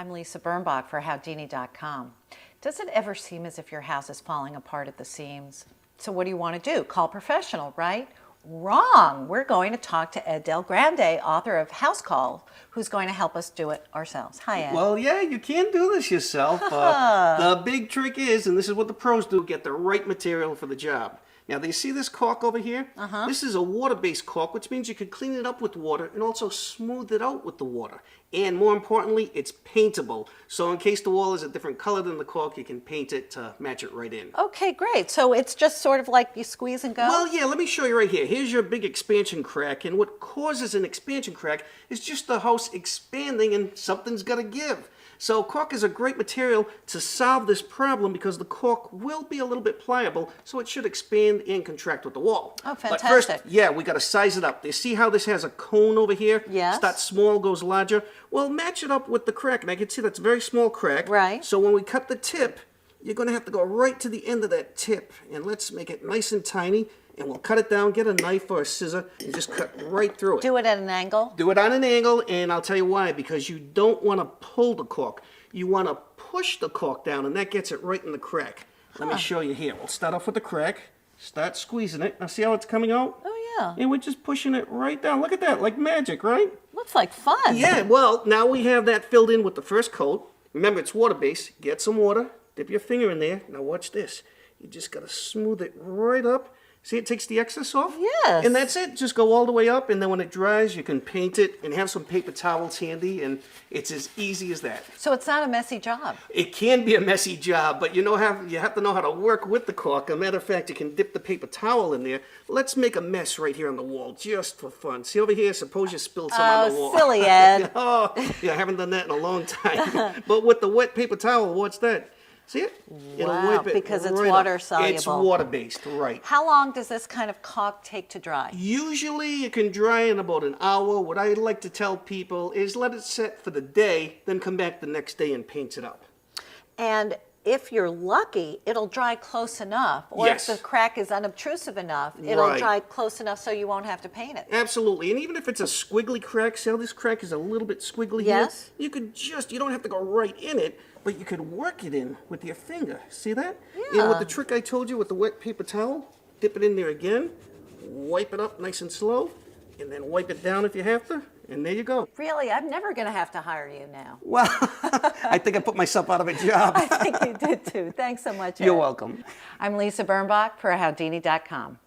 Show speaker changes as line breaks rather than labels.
I'm Lisa Birnbach for Howdini.com. Does it ever seem as if your house is falling apart at the seams? So what do you want to do? Call a professional, right? Wrong! We're going to talk to Ed Del Grande, author of House Call, who's going to help us do it ourselves. Hi, Ed.
Well, yeah, you can do this yourself. The big trick is, and this is what the pros do, get the right material for the job. Now, do you see this caulk over here? This is a water-based caulk, which means you can clean it up with water and also smooth it out with the water. And more importantly, it's paintable. So in case the wall is a different color than the caulk, you can paint it to match it right in.
Okay, great. So it's just sort of like you squeeze and go?
Well, yeah, let me show you right here. Here's your big expansion crack, and what causes an expansion crack is just the house expanding and something's got to give. So caulk is a great material to solve this problem because the caulk will be a little bit pliable, so it should expand and contract with the wall.
Oh, fantastic.
But first, yeah, we got to size it up. You see how this has a cone over here?
Yes.
Starts small, goes larger. Well, match it up with the crack, and I can see that's a very small crack.
Right.
So when we cut the tip, you're going to have to go right to the end of that tip, and let's make it nice and tiny, and we'll cut it down, get a knife or a scissor, and just cut right through it.
Do it at an angle?
Do it on an angle, and I'll tell you why, because you don't want to pull the caulk. You want to push the caulk down, and that gets it right in the crack. Let me show you here. We'll start off with the crack, start squeezing it. Now see how it's coming out?
Oh, yeah.
And we're just pushing it right down. Look at that, like magic, right?
Looks like fun.
Yeah, well, now we have that filled in with the first coat. Remember, it's water-based. Get some water, dip your finger in there. Now watch this. You just got to smooth it right up. See, it takes the excess off?
Yes.
And that's it. Just go all the way up, and then when it dries, you can paint it and have some paper towels handy, and it's as easy as that.
So it's not a messy job?
It can be a messy job, but you have to know how to work with the caulk. As a matter of fact, you can dip the paper towel in there. Let's make a mess right here on the wall, just for fun. See over here? Suppose you spilled some on the wall.
Oh, silly, Ed.
Oh, yeah, I haven't done that in a long time. But with the wet paper towel, watch that. See it? It'll
Wow,
wipe it
because it's
right
water
up.
soluble.
It's water-based, right.
How long does this kind of caulk take to dry?
Usually you can dry in about an hour. What I like to tell people is let it set for the day, then come back the next day and paint it up.
And if you're lucky, it'll dry close enough, or
Yes.
if the crack is unobtrusive enough, it'll
Right.
dry close enough so you won't have to paint it.
Absolutely, and even if it's a squiggly crack, see how this crack is a little bit squiggly
Yes.
here? You don't have to go right in it, but you could work it in with your finger. See that?
Yeah.
And with the trick I told you with the wet paper towel, dip it in there again, wipe it up nice and slow, and then wipe it down if you have to, and there you go.
Really, I'm never going to have to hire you now.
Well, I think I put myself out of a job.
I think you did too. Thanks so much, Ed.
You're welcome.
I'm Lisa Birnbach for Howdini.com.